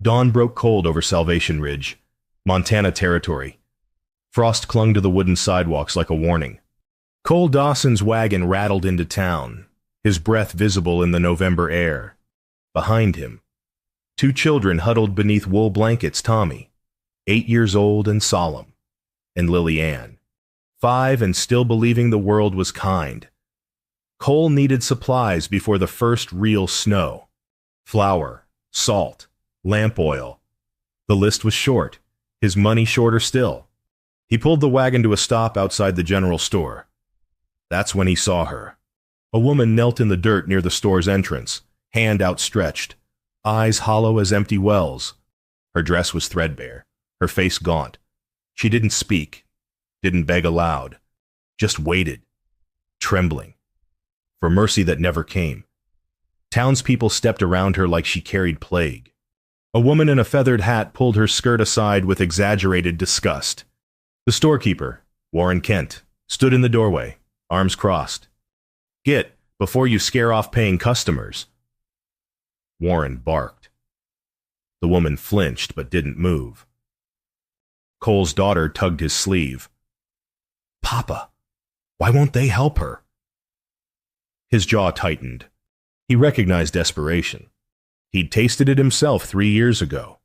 Dawn broke cold over Salvation Ridge, Montana territory. Frost clung to the wooden sidewalks like a warning. Cole Dawson's wagon rattled into town, his breath visible in the November air. Behind him, two children huddled beneath wool blankets. Tommy, 8 years old and solemn, and Lily Ann, 5 and still believing the world was kind. Cole needed supplies before the first real snow. Flour, salt, lamp oil. The list was short, his money shorter still. He pulled the wagon to a stop outside the general store. That's when he saw her. A woman knelt in the dirt near the store's entrance, hand outstretched, eyes hollow as empty wells. Her dress was threadbare, her face gaunt. She didn't speak, didn't beg aloud, just waited, trembling, for mercy that never came. Townspeople stepped around her like she carried plague. A woman in a feathered hat pulled her skirt aside with exaggerated disgust. The storekeeper, Warren Kent, stood in the doorway, arms crossed. "Get, before you scare off paying customers." Warren barked. The woman flinched but didn't move. Cole's daughter tugged his sleeve. "Papa, why won't they help her?" His jaw tightened. He recognized desperation. He'd tasted it himself 3 years ago,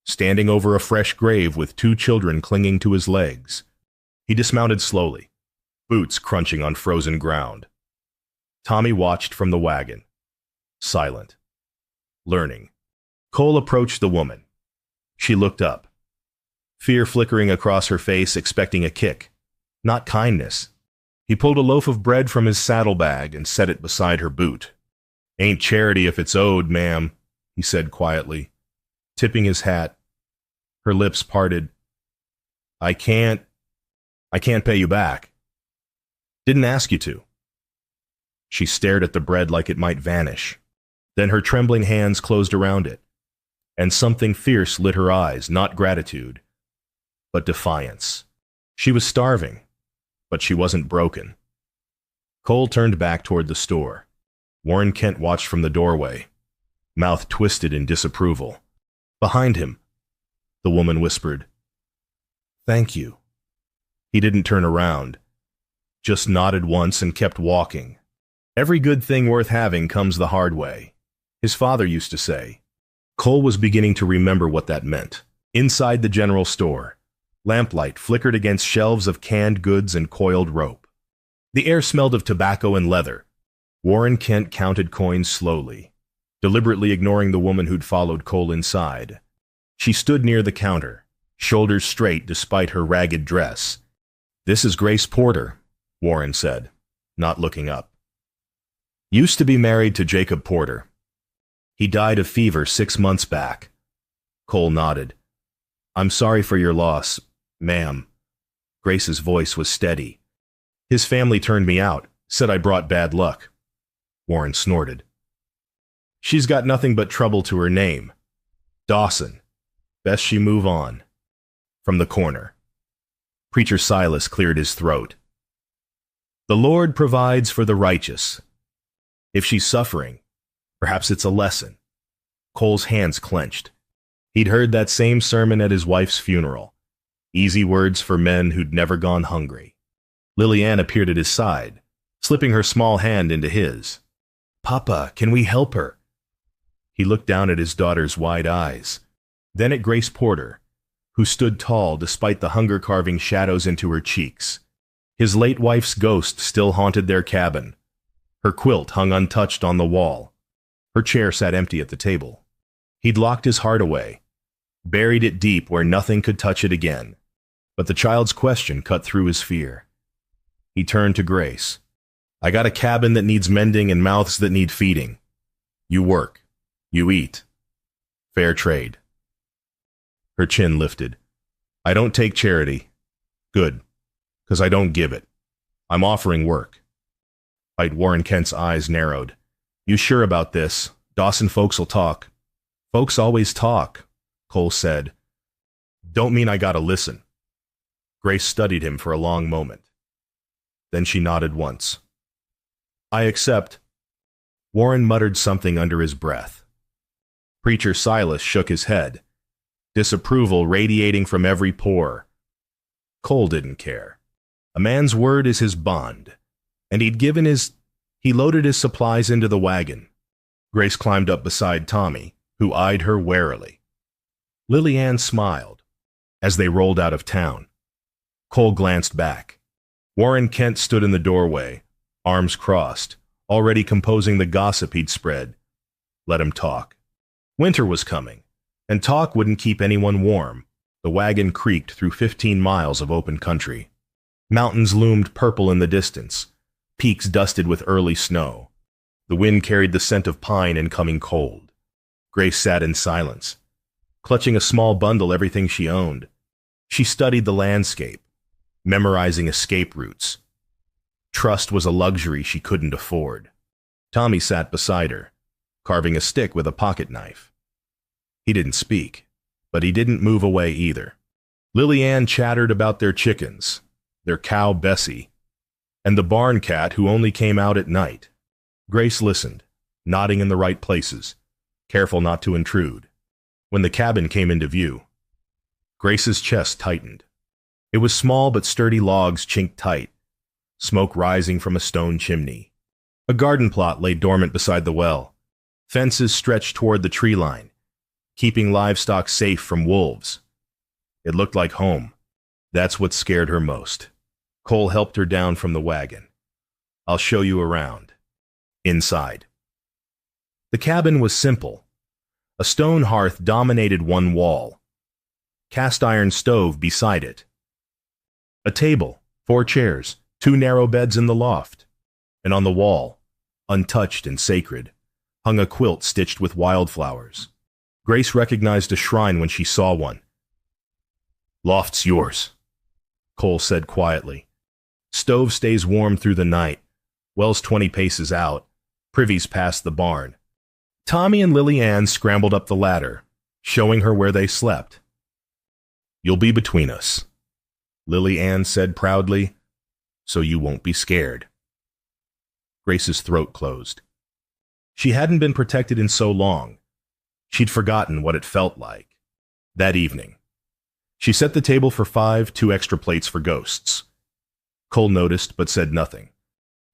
standing over a fresh grave with 2 children clinging to his legs. He dismounted slowly, boots crunching on frozen ground. Tommy watched from the wagon, silent, learning. Cole approached the woman. She looked up, fear flickering across her face, expecting a kick, not kindness. He pulled a loaf of bread from his saddlebag and set it beside her boot. "Ain't charity if it's owed, ma'am," he said quietly, tipping his hat. Her lips parted. I can't pay you back. Didn't ask you to." She stared at the bread like it might vanish. Then her trembling hands closed around it, and something fierce lit her eyes, not gratitude, but defiance. She was starving, but she wasn't broken. Cole turned back toward the store. Warren Kent watched from the doorway, mouth twisted in disapproval. Behind him, the woman whispered, "Thank you." He didn't turn around, just nodded once and kept walking. Every good thing worth having comes the hard way, his father used to say. Cole was beginning to remember what that meant. Inside the general store, lamplight flickered against shelves of canned goods and coiled rope. The air smelled of tobacco and leather. Warren Kent counted coins slowly, deliberately ignoring the woman who'd followed Cole inside. She stood near the counter, shoulders straight despite her ragged dress. "This is Grace Porter," Warren said, not looking up. "Used to be married to Jacob Porter. He died of fever 6 months back." Cole nodded. "I'm sorry for your loss, ma'am." Grace's voice was steady. "His family turned me out, said I brought bad luck." Warren snorted. "She's got nothing but trouble to her name. Dawson. Best she move on." From the corner, Preacher Silas cleared his throat. "The Lord provides for the righteous. If she's suffering, perhaps it's a lesson." Cole's hands clenched. He'd heard that same sermon at his wife's funeral. Easy words for men who'd never gone hungry. Lily Ann appeared at his side, slipping her small hand into his. "Papa, can we help her?" He looked down at his daughter's wide eyes, then at Grace Porter, who stood tall despite the hunger-carving shadows into her cheeks. His late wife's ghost still haunted their cabin. Her quilt hung untouched on the wall. Her chair sat empty at the table. He'd locked his heart away, buried it deep where nothing could touch it again. But the child's question cut through his fear. He turned to Grace. "I got a cabin that needs mending and mouths that need feeding. You work. You eat. Fair trade." Her chin lifted. "I don't take charity. Good, 'cause I don't give it. I'm offering work." Warren Kent's eyes narrowed. "You sure about this? Dawson folks'll talk." "Folks always talk," Cole said. "Don't mean I gotta listen." Grace studied him for a long moment. Then she nodded once. "I accept." Warren muttered something under his breath. Preacher Silas shook his head, disapproval radiating from every pore. Cole didn't care. A man's word is his bond, and he loaded his supplies into the wagon. Grace climbed up beside Tommy, who eyed her warily. Lily Ann smiled as they rolled out of town. Cole glanced back. Warren Kent stood in the doorway, arms crossed, already composing the gossip he'd spread. Let him talk. Winter was coming, and talk wouldn't keep anyone warm. The wagon creaked through 15 miles of open country. Mountains loomed purple in the distance, peaks dusted with early snow. The wind carried the scent of pine and coming cold. Grace sat in silence, clutching a small bundle everything she owned. She studied the landscape, memorizing escape routes. Trust was a luxury she couldn't afford. Tommy sat beside her, carving a stick with a pocket knife. He didn't speak, but he didn't move away either. Lily Ann chattered about their chickens, their cow Bessie, and the barn cat who only came out at night. Grace listened, nodding in the right places, careful not to intrude. When the cabin came into view, Grace's chest tightened. It was small but sturdy logs chinked tight, smoke rising from a stone chimney. A garden plot lay dormant beside the well. Fences stretched toward the tree line, keeping livestock safe from wolves. It looked like home. That's what scared her most. Cole helped her down from the wagon. I'll show you around. Inside. The cabin was simple. A stone hearth dominated one wall. Cast iron stove beside it. A table, 4 chairs, 2 narrow beds in the loft. And on the wall, untouched and sacred, hung a quilt stitched with wildflowers. Grace recognized a shrine when she saw one. Loft's yours, Cole said quietly. Stove stays warm through the night. Well's 20 paces out. Privy's past the barn. Tommy and Lily Ann scrambled up the ladder, showing her where they slept. You'll be between us, Lily Ann said proudly, so you won't be scared. Grace's throat closed. She hadn't been protected in so long. She'd forgotten what it felt like. That evening, she set the table for 5, 2 extra plates for ghosts. Cole noticed but said nothing.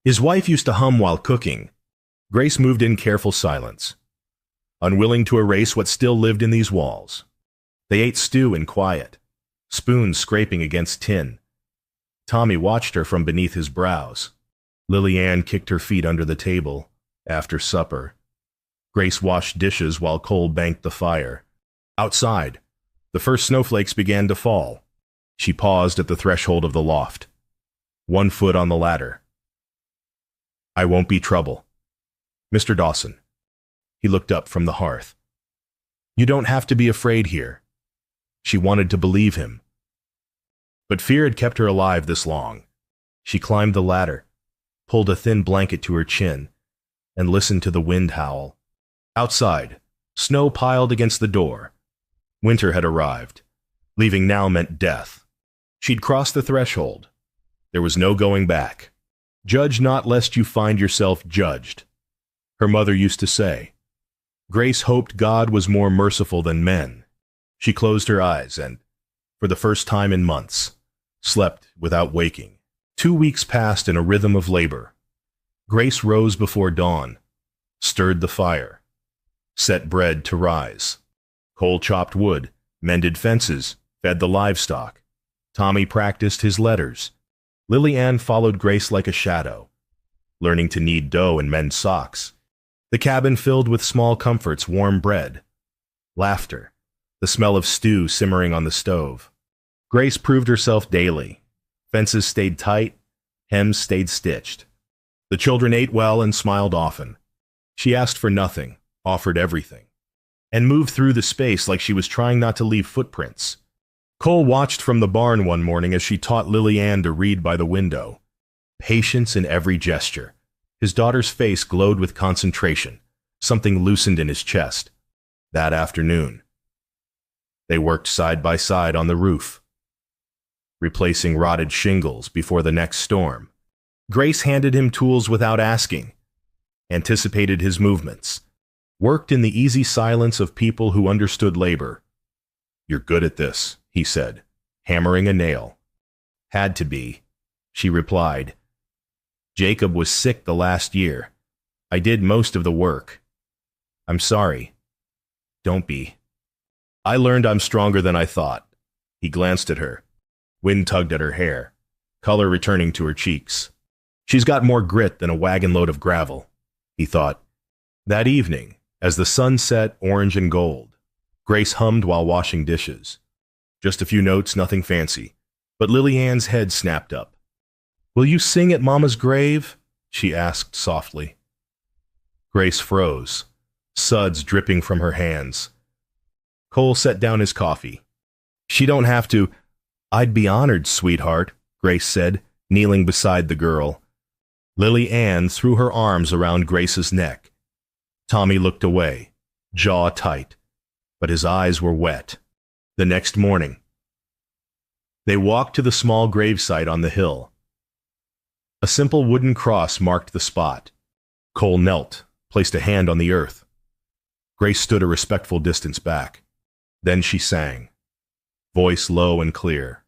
His wife used to hum while cooking. Grace moved in careful silence, unwilling to erase what still lived in these walls. They ate stew in quiet, spoons scraping against tin. Tommy watched her from beneath his brows. Lily Ann kicked her feet under the table after supper. Grace washed dishes while Cole banked the fire. Outside, the first snowflakes began to fall. She paused at the threshold of the loft, 1 foot on the ladder. I won't be trouble. Mr. Dawson. He looked up from the hearth. You don't have to be afraid here. She wanted to believe him. But fear had kept her alive this long. She climbed the ladder, pulled a thin blanket to her chin, and listened to the wind howl. Outside, snow piled against the door. Winter had arrived. Leaving now meant death. She'd crossed the threshold. There was no going back. Judge not lest you find yourself judged, her mother used to say. Grace hoped God was more merciful than men. She closed her eyes and, for the first time in months, slept without waking. 2 weeks passed in a rhythm of labor. Grace rose before dawn, stirred the fire, set bread to rise. Cole chopped wood, mended fences, fed the livestock. Tommy practiced his letters. Lily Ann followed Grace like a shadow, learning to knead dough and mend socks. The cabin filled with small comforts, warm bread, laughter, the smell of stew simmering on the stove. Grace proved herself daily. Fences stayed tight, hems stayed stitched. The children ate well and smiled often. She asked for nothing, offered everything, and moved through the space like she was trying not to leave footprints. Cole watched from the barn one morning as she taught Lily Ann to read by the window. Patience in every gesture. His daughter's face glowed with concentration. Something loosened in his chest. That afternoon, they worked side by side on the roof, replacing rotted shingles before the next storm. Grace handed him tools without asking, anticipated his movements, worked in the easy silence of people who understood labor. "You're good at this," he said, hammering a nail. "Had to be," she replied. "Jacob was sick the last year. I did most of the work. I'm sorry." "Don't be." "I learned I'm stronger than I thought." He glanced at her. Wind tugged at her hair, color returning to her cheeks. "She's got more grit than a wagon load of gravel," he thought. That evening, as the sun set orange and gold, Grace hummed while washing dishes. Just a few notes, nothing fancy. But Lily Ann's head snapped up. "Will you sing at Mama's grave?" she asked softly. Grace froze, suds dripping from her hands. Cole set down his coffee. "She don't have to." "I'd be honored, sweetheart," Grace said, kneeling beside the girl. Lily Ann threw her arms around Grace's neck. Tommy looked away, jaw tight, but his eyes were wet. The next morning, they walked to the small gravesite on the hill. A simple wooden cross marked the spot. Cole knelt, placed a hand on the earth. Grace stood a respectful distance back. Then she sang, voice low and clear.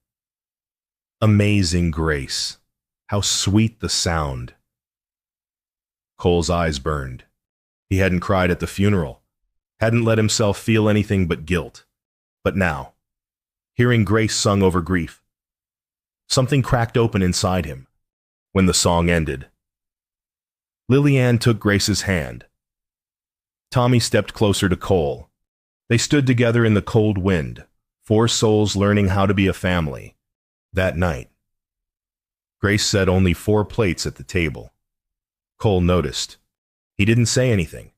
Amazing grace. How sweet the sound. Cole's eyes burned. He hadn't cried at the funeral, hadn't let himself feel anything but guilt. But now, hearing Grace sung over grief, something cracked open inside him when the song ended. Lily Ann took Grace's hand. Tommy stepped closer to Cole. They stood together in the cold wind, 4 souls learning how to be a family. That night, Grace set only 4 plates at the table. Cole noticed. He didn't say anything,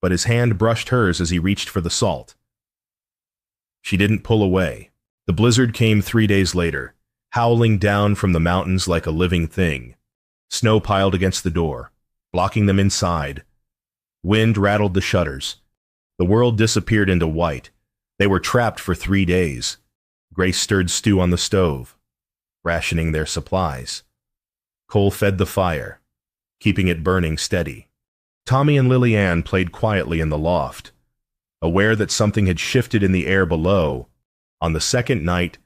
but his hand brushed hers as he reached for the salt. She didn't pull away. The blizzard came 3 days later, howling down from the mountains like a living thing. Snow piled against the door, blocking them inside. Wind rattled the shutters. The world disappeared into white. They were trapped for 3 days. Grace stirred stew on the stove, rationing their supplies. Cole fed the fire, keeping it burning steady. Tommy and Lily Ann played quietly in the loft, aware that something had shifted in the air below on the second night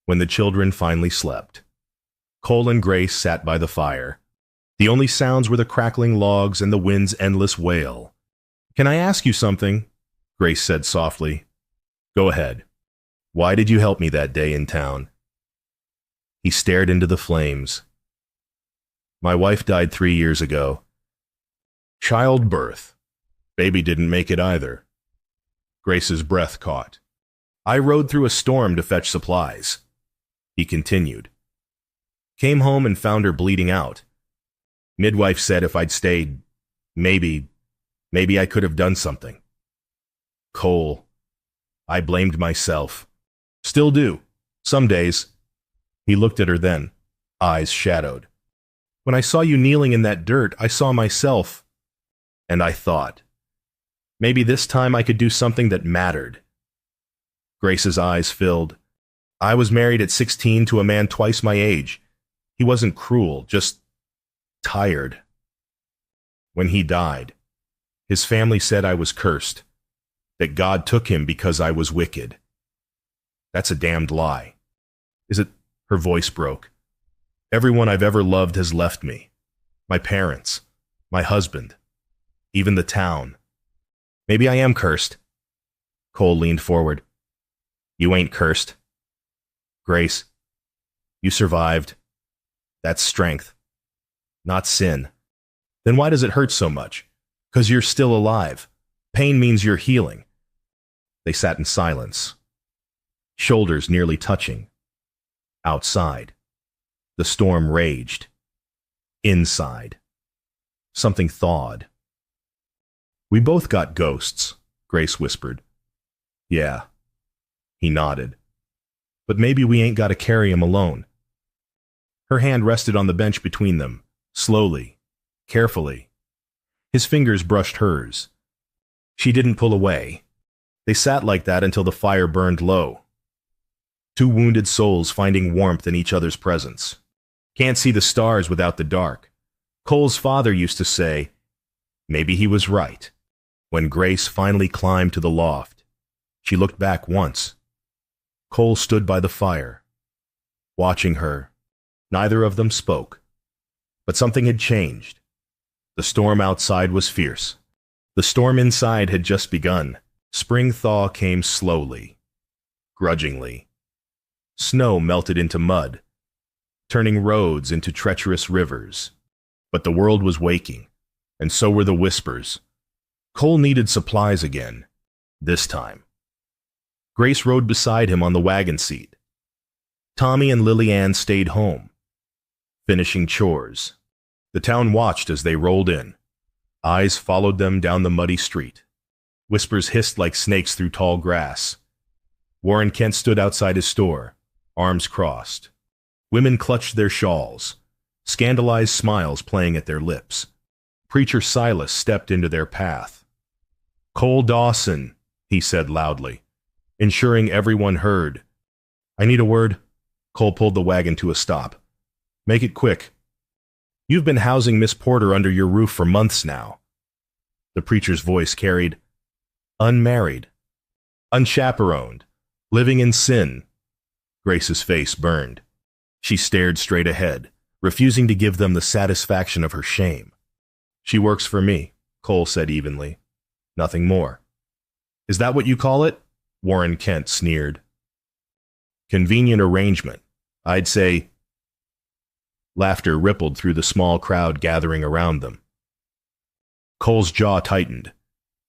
when the children finally slept. Cole and Grace sat by the fire. The only sounds were the crackling logs and the wind's endless wail. "Can I ask you something?" Grace said softly. "Go ahead. Why did you help me that day in town?" He stared into the flames. "My wife died 3 years ago. Childbirth. Baby didn't make it either." Grace's breath caught. "I rode through a storm to fetch supplies." He continued. "Came home and found her bleeding out. Midwife said if I'd stayed, maybe I could have done something. Cole, I blamed myself. Still do. Some days." He looked at her then, eyes shadowed. "When I saw you kneeling in that dirt, I saw myself. And I thought, maybe this time I could do something that mattered." Grace's eyes filled. "I was married at 16 to a man twice my age. He wasn't cruel, just tired. When he died, his family said I was cursed, that God took him because I was wicked. That's a damned lie. Is it?" Her voice broke. "Everyone I've ever loved has left me. My parents, my husband, even the town. Maybe I am cursed." Cole leaned forward. "You ain't cursed. Grace, you survived. That's strength, not sin. Then why does it hurt so much? 'Cause you're still alive. Pain means you're healing." They sat in silence, shoulders nearly touching. Outside, the storm raged. Inside, something thawed. "We both got ghosts," Grace whispered. "Yeah." He nodded. "But maybe we ain't got to carry 'em alone." Her hand rested on the bench between them, slowly, carefully. His fingers brushed hers. She didn't pull away. They sat like that until the fire burned low. 2 wounded souls finding warmth in each other's presence. Can't see the stars without the dark. Cole's father used to say, maybe he was right. When Grace finally climbed to the loft, she looked back once. Cole stood by the fire, watching her. Neither of them spoke. But something had changed. The storm outside was fierce. The storm inside had just begun. Spring thaw came slowly, grudgingly. Snow melted into mud, turning roads into treacherous rivers. But the world was waking, and so were the whispers. Cole needed supplies again, this time. Grace rode beside him on the wagon seat. Tommy and Lillian stayed home, finishing chores. The town watched as they rolled in. Eyes followed them down the muddy street. Whispers hissed like snakes through tall grass. Warren Kent stood outside his store, arms crossed. Women clutched their shawls, scandalized smiles playing at their lips. Preacher Silas stepped into their path. "Cole Dawson," he said loudly, ensuring everyone heard. "I need a word." Cole pulled the wagon to a stop. "Make it quick. You've been housing Miss Porter under your roof for months now." The preacher's voice carried, "Unmarried, unchaperoned, living in sin." Grace's face burned. She stared straight ahead, refusing to give them the satisfaction of her shame. "She works for me," Cole said evenly. "Nothing more." "Is that what you call it?" Warren Kent sneered. "Convenient arrangement. I'd say—" Laughter rippled through the small crowd gathering around them. Cole's jaw tightened.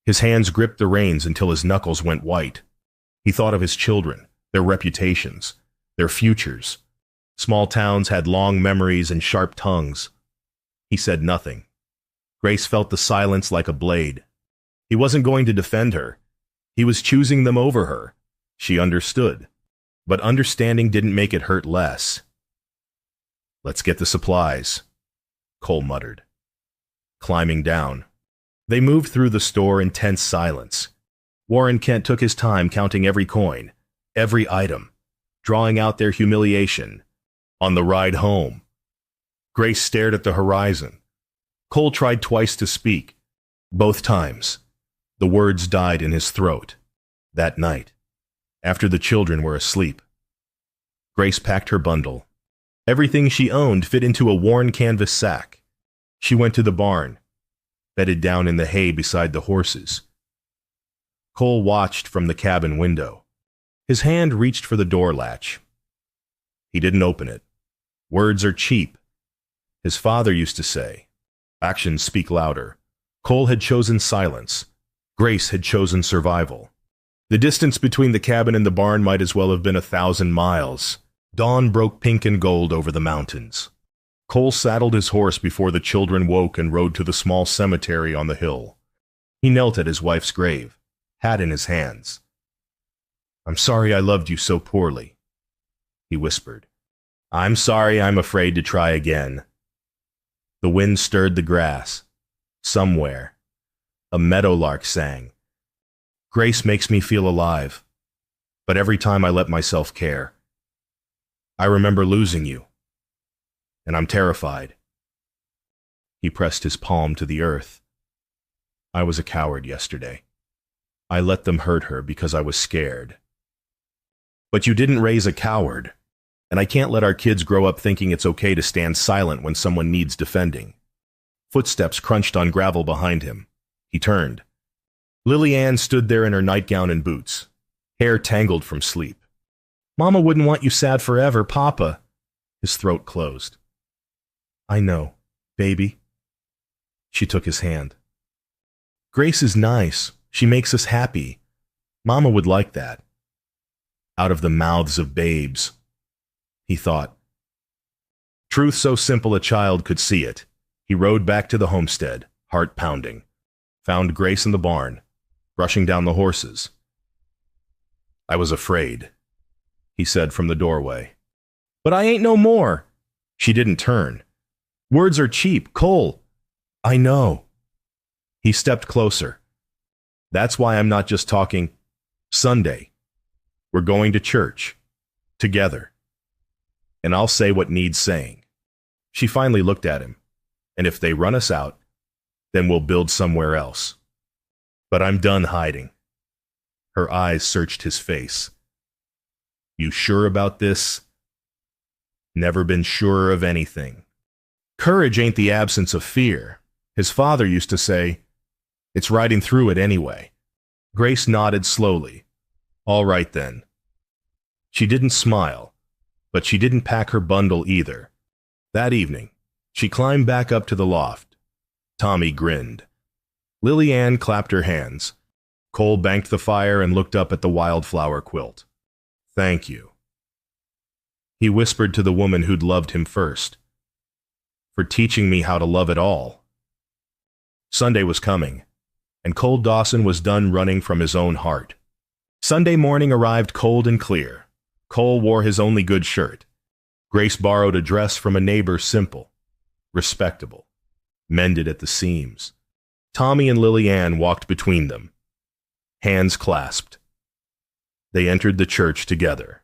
His hands gripped the reins until his knuckles went white. He thought of his children, their reputations, their futures. Small towns had long memories and sharp tongues. He said nothing. Grace felt the silence like a blade. He wasn't going to defend her. He was choosing them over her. She understood. But understanding didn't make it hurt less. "Let's get the supplies," Cole muttered. Climbing down. They moved through the store in tense silence. Warren Kent took his time counting every coin, every item, drawing out their humiliation. On the ride home, Grace stared at the horizon. Cole tried twice to speak. Both times, the words died in his throat. That night, after the children were asleep, Grace packed her bundle. Everything she owned fit into a worn canvas sack. She went to the barn, bedded down in the hay beside the horses. Cole watched from the cabin window. His hand reached for the door latch. He didn't open it. Words are cheap. His father used to say, "Actions speak louder." Cole had chosen silence. Grace had chosen survival. The distance between the cabin and the barn might as well have been 1,000 miles. Dawn broke pink and gold over the mountains. Cole saddled his horse before the children woke and rode to the small cemetery on the hill. He knelt at his wife's grave, hat in his hands. "I'm sorry I loved you so poorly," he whispered. "I'm sorry I'm afraid to try again." The wind stirred the grass. Somewhere, a meadowlark sang. "Grace makes me feel alive, but every time I let myself care. I remember losing you, and I'm terrified." He pressed his palm to the earth. "I was a coward yesterday. I let them hurt her because I was scared." "But you didn't raise a coward. And I can't let our kids grow up thinking it's okay to stand silent when someone needs defending." Footsteps crunched on gravel behind him. He turned. Lillian stood there in her nightgown and boots, hair tangled from sleep. "Mama wouldn't want you sad forever, Papa." His throat closed. "I know, baby." She took his hand. "Grace is nice. She makes us happy. Mama would like that." Out of the mouths of babes, he thought. Truth so simple a child could see it. He rode back to the homestead, heart pounding. Found Grace in the barn, brushing down the horses. "I was afraid," he said from the doorway. "But I ain't no more." She didn't turn. "Words are cheap, Cole." "I know." He stepped closer. "That's why I'm not just talking. Sunday, we're going to church. Together. And I'll say what needs saying." She finally looked at him. "And if they run us out, then we'll build somewhere else." But I'm done hiding. Her eyes searched his face. You sure about this? Never been surer of anything. Courage ain't the absence of fear. His father used to say, it's riding through it anyway. Grace nodded slowly. All right then. She didn't smile, but she didn't pack her bundle either. That evening, she climbed back up to the loft. Tommy grinned. Lily Ann clapped her hands. Cole banked the fire and looked up at the wildflower quilt. Thank you. He whispered to the woman who'd loved him first. For teaching me how to love it all. Sunday was coming, and Cole Dawson was done running from his own heart. Sunday morning arrived cold and clear. Cole wore his only good shirt. Grace borrowed a dress from a neighbor, simple, respectable, mended at the seams. Tommy and Lily Ann walked between them, hands clasped. They entered the church together.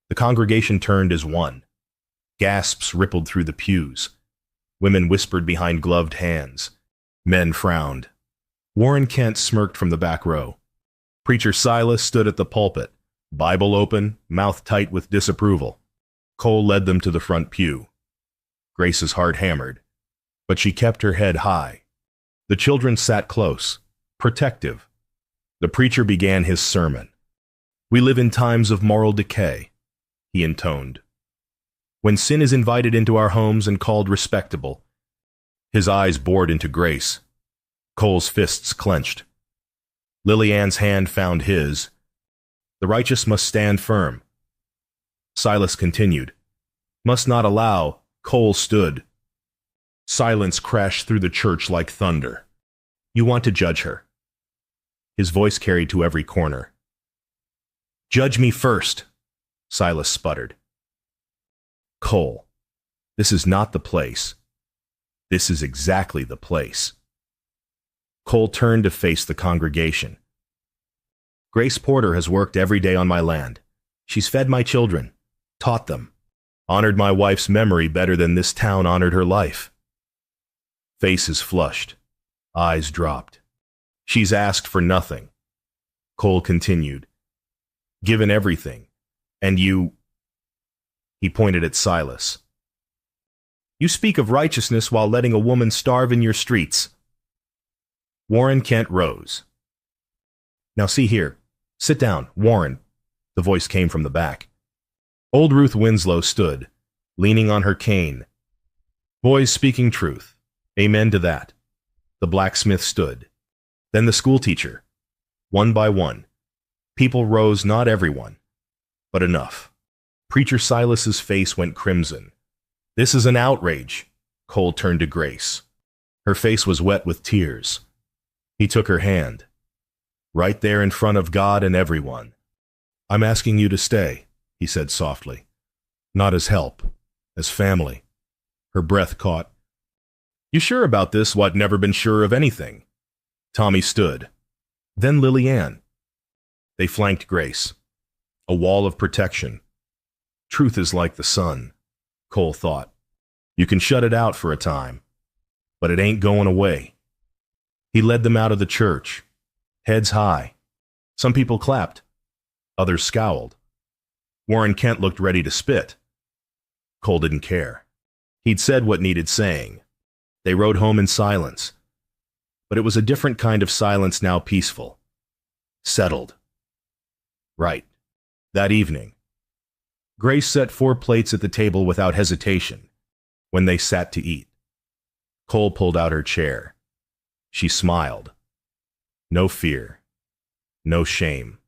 The congregation turned as one. Gasps rippled through the pews. Women whispered behind gloved hands. Men frowned. Warren Kent smirked from the back row. Preacher Silas stood at the pulpit, Bible open, mouth tight with disapproval. Cole led them to the front pew. Grace's heart hammered, but she kept her head high. The children sat close, protective. The preacher began his sermon. We live in times of moral decay, he intoned. When sin is invited into our homes and called respectable. His eyes bored into Grace. Cole's fists clenched. Lily Ann's hand found his. The righteous must stand firm. Silas continued. Must not allow. Cole stood. Silence crashed through the church like thunder. You want to judge her. His voice carried to every corner. Judge me first, Silas sputtered. Cole, this is not the place. This is exactly the place. Cole turned to face the congregation. Grace Porter has worked every day on my land. She's fed my children, taught them, honored my wife's memory better than this town honored her life. Faces flushed, eyes dropped. She's asked for nothing. Cole continued. Given everything. And you... He pointed at Silas. You speak of righteousness while letting a woman starve in your streets. Warren Kent rose. Now see here. Sit down, Warren. The voice came from the back. Old Ruth Winslow stood, leaning on her cane. Boys speaking truth. Amen to that. The blacksmith stood. Then the schoolteacher. One by one. People rose, not everyone, but enough. Preacher Silas's face went crimson. This is an outrage. Cole turned to Grace. Her face was wet with tears. He took her hand. Right there in front of God and everyone. I'm asking you to stay, he said softly. Not as help, as family. Her breath caught. You sure about this? What, never been sure of anything? Tommy stood. Then Lily Ann. They flanked Grace. A wall of protection. Truth is like the sun, Cole thought. You can shut it out for a time, but it ain't going away. He led them out of the church, heads high. Some people clapped. Others scowled. Warren Kent looked ready to spit. Cole didn't care. He'd said what needed saying. They rode home in silence. But it was a different kind of silence now, peaceful. Settled. Right. That evening, Grace set 4 plates at the table without hesitation when they sat to eat. Cole pulled out her chair. She smiled. No fear. No shame.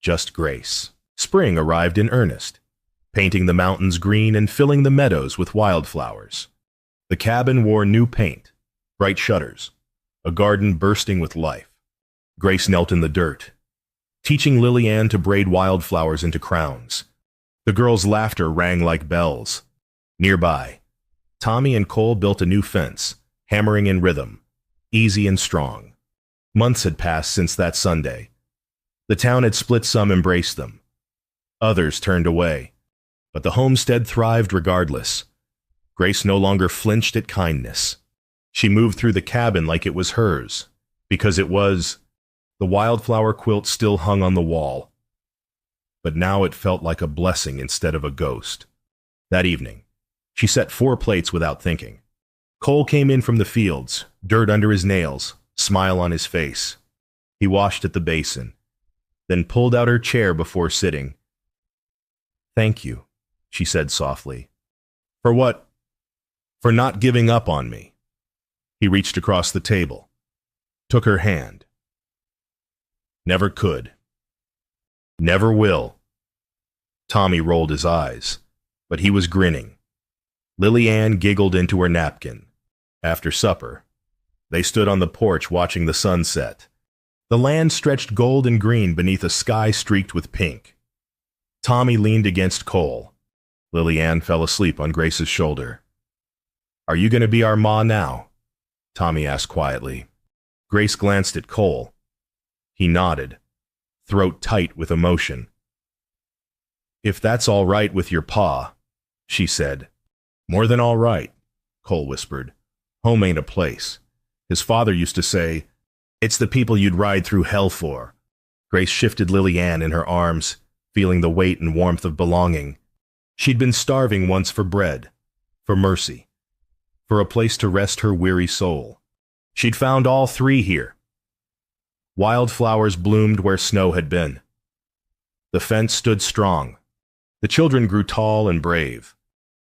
Just grace. Spring arrived in earnest, painting the mountains green and filling the meadows with wildflowers. The cabin wore new paint, bright shutters, a garden bursting with life. Grace knelt in the dirt, teaching Lily Ann to braid wildflowers into crowns. The girls' laughter rang like bells. Nearby, Tommy and Cole built a new fence, hammering in rhythm, easy and strong. Months had passed since that Sunday. The town had split, some embraced them. Others turned away. But the homestead thrived regardless. Grace no longer flinched at kindness. She moved through the cabin like it was hers, because it was. The wildflower quilt still hung on the wall, but now it felt like a blessing instead of a ghost. That evening, she set 4 plates without thinking. Cole came in from the fields, dirt under his nails, smile on his face. He washed at the basin, then pulled out her chair before sitting. "Thank you," she said softly. "For what?" "For not giving up on me." He reached across the table, took her hand. "Never could. Never will." Tommy rolled his eyes, but he was grinning. Lily Ann giggled into her napkin. After supper, they stood on the porch watching the sun set. The land stretched gold and green beneath a sky streaked with pink. Tommy leaned against Cole. Lily Ann fell asleep on Grace's shoulder. "Are you going to be our ma now?" Tommy asked quietly. Grace glanced at Cole. He nodded, throat tight with emotion. "If that's all right with your pa," she said. "More than all right," Cole whispered. "Home ain't a place. His father used to say, 'It's the people you'd ride through hell for.'" Grace shifted Lily Ann in her arms, feeling the weight and warmth of belonging. She'd been starving once for bread, for mercy, for a place to rest her weary soul. She'd found all 3 here. Wildflowers bloomed where snow had been. The fence stood strong. The children grew tall and brave,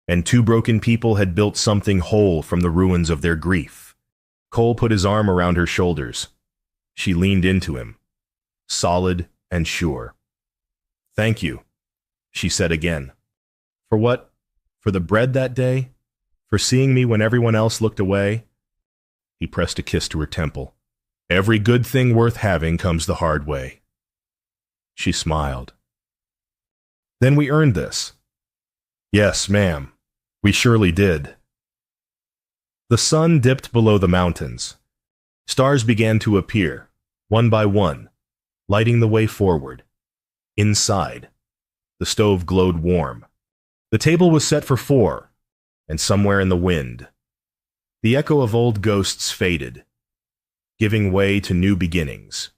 and 2 broken people had built something whole from the ruins of their grief. Cole put his arm around her shoulders. She leaned into him, solid and sure. "Thank you," she said again. "For what? For the bread that day? For seeing me when everyone else looked away?" He pressed a kiss to her temple. "Every good thing worth having comes the hard way." She smiled. "Then we earned this." "Yes, ma'am, we surely did." The sun dipped below the mountains. Stars began to appear, one by one, lighting the way forward. Inside, the stove glowed warm. The table was set for 4, and somewhere in the wind, the echo of old ghosts faded, giving way to new beginnings.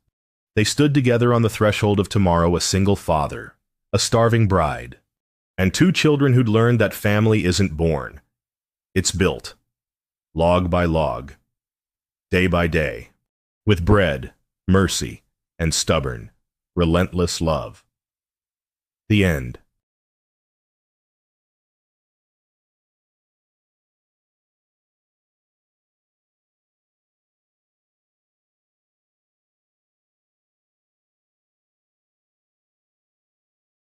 They stood together on the threshold of tomorrow, a single father, a starving bride, and 2 children who'd learned that family isn't born. It's built, log by log, day by day, with bread, mercy, and stubborn, relentless love. The end.